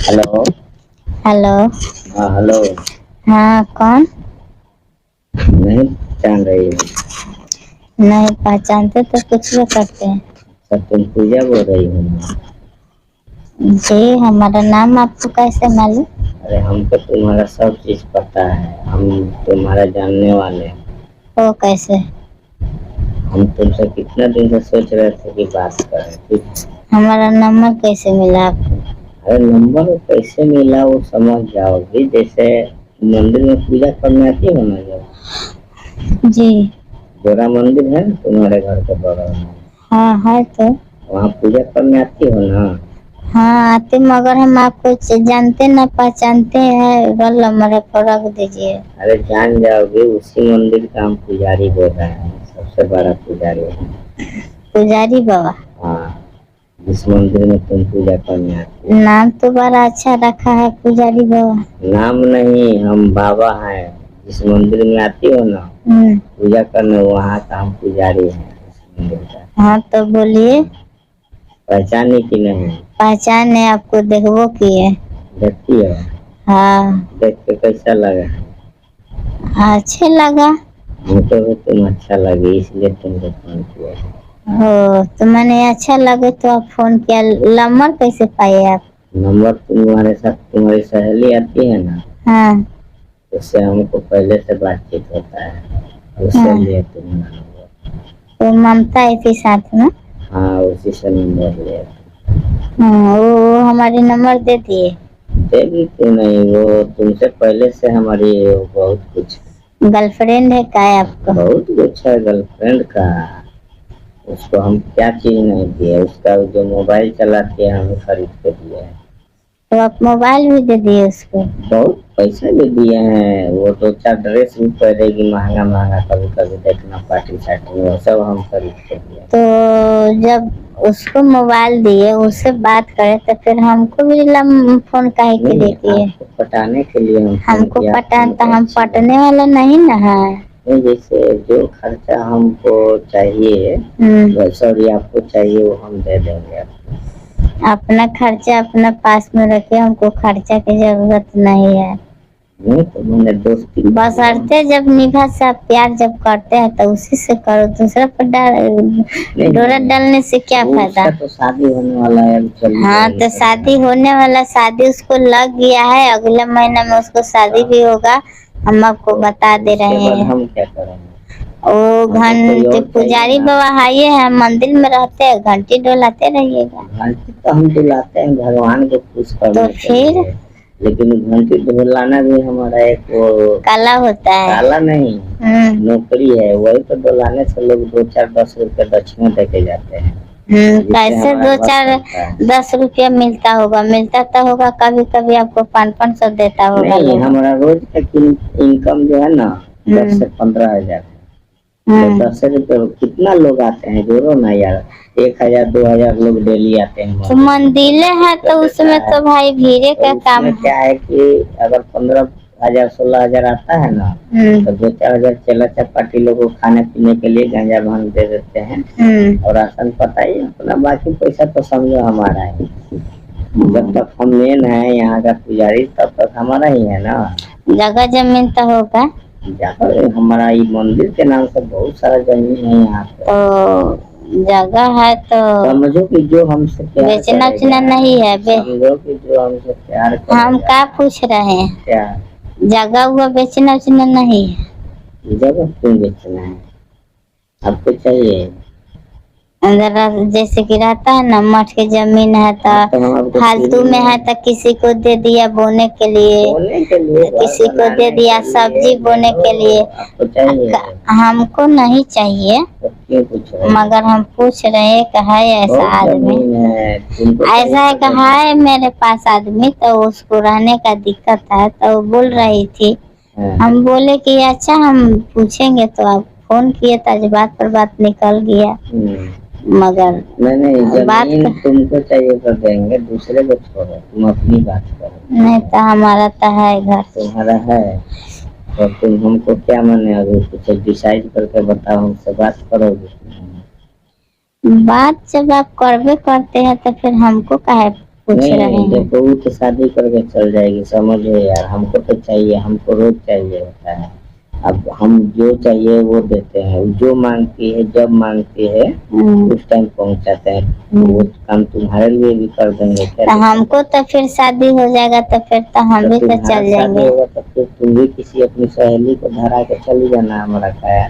Hello. Hello. हाँ hello. हाँ कौन? नहीं पहचान रही हो? नहीं पहचानते तो कुछ भी करते हैं। सब तुम पूजा बोल रही हो ना? जी हमारा नाम आपको कैसे मालूम? अरे हमको तुम्हारा सब चीज पता है, हम तुम्हारा जानने वाले हैं। वो कैसे? हम तुमसे कितना दिन से सोच रहे थे कि बात करें, ठीक? हमारा नंबर कैसे मिला आपको? अरे नंबर कैसे मिला वो समझ जाओगी, जैसे मंदिर में पूजा करने आती हो ना, जब जी गोरा मंदिर है ना तुम्हारे घर के बगल में, हाँ है तो। वहाँ पूजा करने आती हो ना? हाँ आते, मगर हम आपको जानते न पहचानते हैं, रोल नंबर पर रख दीजिए। अरे जान जाओगे, उसी मंदिर का हम पुजारी बोल रहे हैं, सबसे बड़ा पुजारी है। पुजारी बाबा? हाँ, जिस मंदिर में तुम पूजा करने आती हो। नाम तो बड़ा अच्छा रखा है, पुजारी बाबा। नाम नहीं, हम बाबा हैं। जिस मंदिर में आती हो ना पूजा करने, वहाँ का हम पुजारी हैं उस मंदिर का। हाँ तो बोलिए। पहचानी कि नहीं? पहचान है, आपको देखबो किए। देखती हो? हाँ। देख के कैसा लगा? अच्छे लगा। हमको भी तुम अच्छा लगे, इसलिए तुमको फोन किया। हो तो मैंने अच्छा लगे तो आप फोन किया। नंबर कैसे पाए आप? नंबर तुम्हारे साथ तुम्हारी सहेली आती है ना, हाँ उससे हमको पहले से बातचीत होता है, उससे लिए तुम्हारा नंबर। तो ममता आई थी साथ में? हाँ उसी से नंबर लिया। हाँ वो हमारे नंबर दे दिए। देगी क्यों नहीं, वो तुमसे पहले से हमारी बहुत कुछ। गर्लफ्रेंड है क्या है आपको? बहुत कुछ है गर्लफ्रेंड का। उसको हम क्या चीज नहीं दिए, उसका जो मोबाइल चलाती है हमें खरीद के दिया है। तो आप मोबाइल भी दे दिए उसको? बहुत पैसा भी दिए हैं, वो दो चार ड्रेस भी पहनेगी महंगा महंगा, कभी कभी देखना पार्टी सार्टी में, सब हम खरीद के दिए। तो जब उसको मोबाइल दिए, उससे बात करे, तो फिर हमको भी फोन काहे के देती है? आपको पटाने के लिए हमको पटान तो हम पटने वाला नहीं ना है। जैसे जो खर्चा हमको चाहिए, सॉरी आपको चाहिए, वो हम दे देंगे आपको। अपना खर्चा अपना पास में रखे, हमको खर्चा की जरूरत नहीं है। नहीं तो मैंने दोस्ती बस अरते जब निभा से आप प्यार जब करते हैं तो उसी से करो, दूसरा पर डोरा डालने से क्या फायदा? तो शादी होने वाला है। हाँ तो शादी होने वाला, शादी उसको लग गया है, अगले महीने में उसको शादी भी होगा। हम आपको बता दे रहे हैं। हम क्या करेंगे? ओ घंटे पुजारी बाबा आइए है, मंदिर में रहते हैं, घंटी डोलाते रहिएगा। घंटी तो हम डुलाते हैं भगवान को खुश करने तो फिर लेकिन घंटी डुलाना भी हमारा एक वो काला होता है। काला नहीं, नौकरी है, वही तो डुलाने से लोग 2-4-10 रुपए दक्षिणा देके जाते हैं। कैसे 2-4-10 रुपया मिलता होगा? मिलता तो होगा, कभी कभी आपको 500-500 देता होगा। नहीं, हमारा रोज का इनकम जो है ना 10 से 15 हजार। 10 रुपये कितना लोग आते हैं, जोड़ो ना यार, 1000-2000 लोग डेली आते हैं। तो मंदिर है तो उसमें तो भाई भीड़े का काम क्या है कि अगर 15,000-16,000 आता है ना, तो 2-4 हजार चला चपाटी लोगों को खाने पीने के लिए गांजा भांग दे देते हैं, और राशन पता ही अपना, बाकी पैसा तो समझो हमारा है। जब तक हम मेन है यहाँ का पुजारी, तब तक हमारा ही है ना। जगह जमीन तो होगा? हमारा ये मंदिर के नाम से बहुत सारा जमीन है यहाँ पे। तो जगह है तो समझो कि जो हमसे बेचना उचना नहीं है। समझो कि जो हमसे प्यार करेगा। हम क्या पूछ रहे हैं? क्या जगह हुआ बेचना उचना नहीं है? जगह क्यों बेचना है, आपको चाहिए? जैसे कि रहता है ना, मठ के जमीन है तो फालतू में है तो किसी को दे दिया बोने के लिए, किसी को दे दिया सब्जी बोने के लिए। हमको नहीं चाहिए, मगर हम पूछ रहे हैं कि है ऐसा आदमी, ऐसा है कि है मेरे पास आदमी, तो उसको रहने का दिक्कत है, तो बोल रही थी। हम बोले कि अच्छा हम पूछेंगे, तो आप फोन किए तो आज बात पर बात निकल गया। मगर नहीं, बात तुमको चाहिए तो देंगे, दूसरे को छोड़ो, तुम अपनी बात करो। नहीं तो हमारा तो है घर। तुम्हारा है तो तुम हमको क्या माने, अभी कुछ डिसाइड करके बताओ, हमसे बात करोगे? बात जब आप करबे करते हैं तो फिर हमको काहे पूछ रहे नहीं हैं। जब बहू तो शादी करके चल जाएगी, समझो यार, हमको तो चाहिए, हमको रोज चाहिए होता है। अब हम जो चाहिए वो देते हैं, जो मांगती है जब मांगती है उस टाइम पहुंचाते हैं। वो काम तुम्हारे लिए भी कर देंगे क्या? तो हमको तो फिर शादी हो जाएगा तो फिर तो हम भी तो तुम्हारा चल शादी जाएंगे। होगा तो फिर तुम भी किसी अपनी सहेली को धरा के चली जाना, हमारा क्या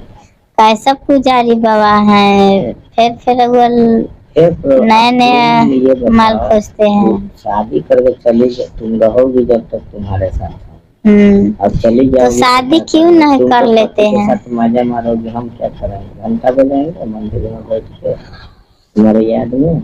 कैसा पुजारी बाबा है, फिर वो नया नया माल खोजते हैं। शादी करके चली तुम रहोगी जब तक तुम्हारे साथ, अब चली तो जाओगी शादी क्यों नहीं तुम कर तो लेते पति के हैं? साथ मजा मारोगे, हम क्या करेंगे? घंटा बजाएंगे मंदिर में बैठ के तुम्हारे याद में।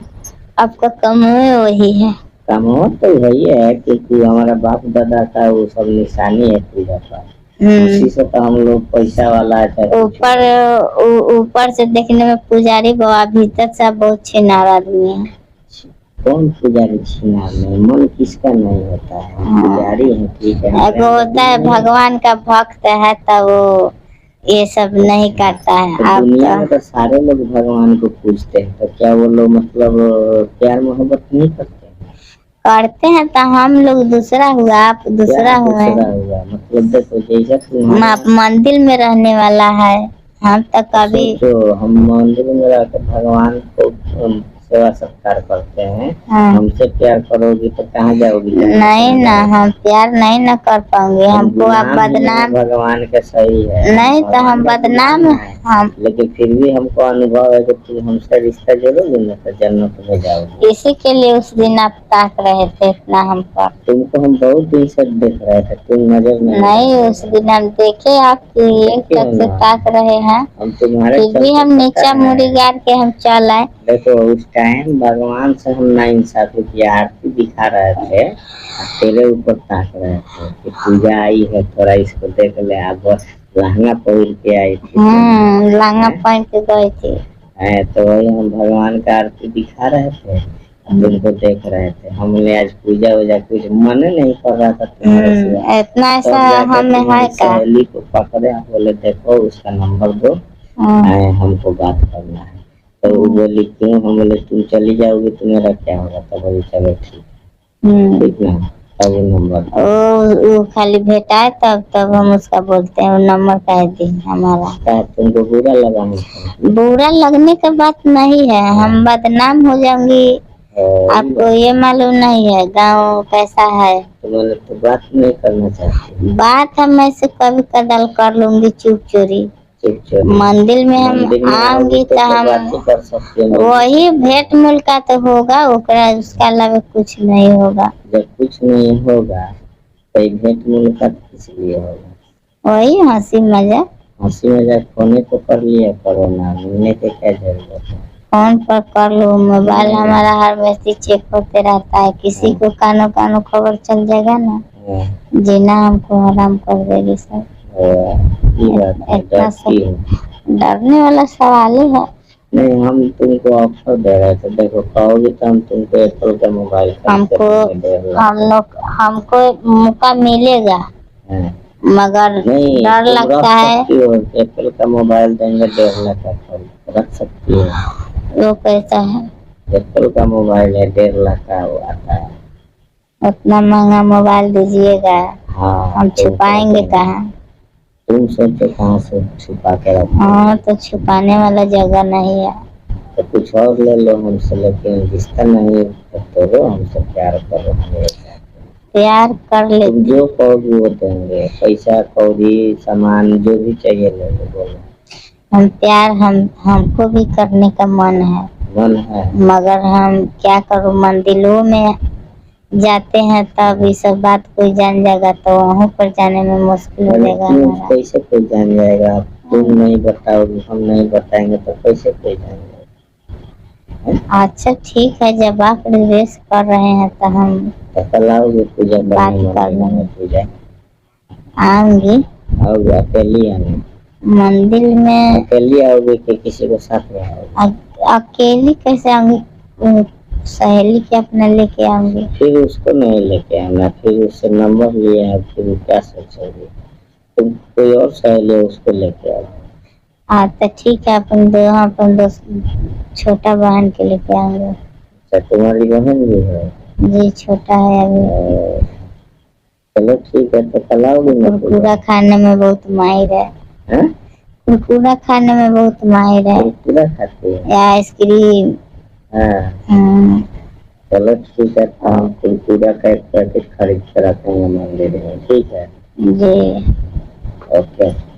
आपका काम वही है। काम हो तो वही है, क्योंकि हमारा बाप दादा का वो सब निशानी है पूजा का, उसी से तो हम लोग पैसा वाला है। ऊपर से देखने में पुजारी बाबा, भीतर से बहुत छिनार आदमी है। कौन पुजारी छिनार नहीं, मन किसका नहीं होता है, पुजारी है ठीक है। एगो होता है भगवान का भक्त है तो वो ये सब नहीं करता है। तो आप दुनिया में तो सारे लोग भगवान को पूजते हैं, तो क्या वो लोग मतलब प्यार मोहब्बत नहीं करते? करते हैं तो हम लोग दूसरा हुआ, आप दूसरा हुआ। मतलब देखो जैसा आप मंदिर में रहने वाला है, हम तो कभी जो हम मंदिर में रहकर भगवान को सेवा सत्कार करते हैं, हमसे प्यार करोगी तो कहाँ जाओगी? नहीं ना, हम प्यार नहीं ना कर पाएंगे, हमको आप बदनाम। भगवान का सही है, नहीं तो हम बदनाम हम, लेकिन फिर भी हमको अनुभव है कि तुम हमसे रिश्ता जोड़ोगे ना तो जन्नत में जाओगे। इसी के लिए उस दिन आप ताक रहे थे इतना हम पर। तुमको हम बहुत दिन से देख रहे थे, तुम नजर नहीं उस दिन हम देखे आपकी एक तक से ताक रहे हैं, हम तुम्हारे फिर भी हम नीचा मुड़ी गाड़ के हम चल आए। देखो उस टाइम भगवान से हम ना इंसाफी की आरती दिखा रहे थे, तेरे ऊपर ताक रहे थे कि पूजा आई है, थोड़ा इसको देख ले। आप लहंगा पहन के आई थी, लहंगा पहन के गई थी, तो वही हम भगवान का आरती दिखा रहे थे, तुमको देख रहे थे। हमने आज पूजा वूजा कुछ मन नहीं कर रहा था तुम्हारे से, इतना ऐसा हमें है का? सहेली को पकड़े, बोले देखो उसका नंबर दो, हमको बात करना है। तो वो बोली क्यों? हम बोले तुम चली जाओगी तो मेरा क्या होगा? तो बोली चलो ठीक ना, तब वो नंबर वो खाली भेटा है तब हम उसका बोलते हैं, वो नंबर कह दी हमारा। तुमको बुरा लगा? बुरा लगने का बात नहीं है, हम बदनाम हो जाएंगी, आपको ये मालूम नहीं है गांव कैसा है। तो बात नहीं करना चाहती? बात हम ऐसे कभी कदाल कर लूंगी चुप चोरी। मंदिर में हम आऊंगी तो हम कर सकते हैं, वही भेंट मुलाकात तो होगा, उसका अलावा कुछ नहीं होगा। जब कुछ नहीं होगा तो भेंट मुलाकात किस लिए होगा? वही हंसी मजाक फोन तो कर लिया करो ना, मिलने की क्या जरूरत है? फोन पर कर लो, मोबाइल हमारा हर वैसे चेक होते रहता है, किसी को कानो खबर चल जाएगा ना, जीना हमको हराम कर देगी सब। डरने वाला सवाल ही है नहीं। हम तुमको ऑफर दे रहे थे, देखो कहोगी तो हम तुमको एप्पल का मोबाइल हमको मौका मिलेगा, मगर डर लगता है। एप्पल का मोबाइल देंगे 1.5 लाख का, रख सकती है। वो कैसा है? एप्पल का मोबाइल है, 1.5 लाख का वो आता है। उतना महंगा मोबाइल दीजिएगा? हाँ, हम छुपाएंगे कहाँ? तुम सोचो कहाँ से छुपा के रखो? हाँ तो छुपाने वाला जगह नहीं है तो कुछ और ले लो हमसे, लेकिन रिश्ता नहीं तोड़ो, हमसे प्यार करो। प्यार कर ले, तुम जो कहोगी वो देंगे, पैसा कौड़ी सामान जो भी चाहिए ले लो, बोलो। हम प्यार हमको भी करने का मन है, मगर हम क्या करूँ, मंदिरों में जाते हैं तब ये सब बात कोई जान जाएगा तो वहाँ पर जाने में मुश्किल हो जाएगा। कैसे कोई जान जाएगा? तुम नहीं बताओगे, हम नहीं बताएंगे तो कैसे कोई जान जाएगा? अच्छा ठीक है, जब आप रिक्वेस्ट कर रहे हैं तो हम कल आओगे पूजा बात कर लेंगे। पूजा आऊंगी। आओगे? अकेली आना? मंदिर में अकेली आओगे कि किसी को साथ में आओगे? अकेली कैसे आऊंगी, सहेली के अपने लेके आऊंगी। फिर उसको नहीं लेके आना, फिर उससे नंबर लिया है, फिर क्या सोचोगे? तुम कोई और सहेली उसको लेके आओ। हाँ तो ठीक है, अपन दो छोटा बहन के लेके आऊंगे। तुम्हारी बहन भी है? जी छोटा है अभी। चलो ठीक है, तो कल आओगे ना? कुरकुरा खाने में बहुत माहिर है। हाँ? कुरकुरा खाने में बहुत माहिर है। कुरकुरा खाते हैं? या आइसक्रीम। हाँ चलो ठीक है, तो हम कुरकुरा का एक पैकेट खरीद कर रखेंगे मंदिर में, ठीक है? जी ओके।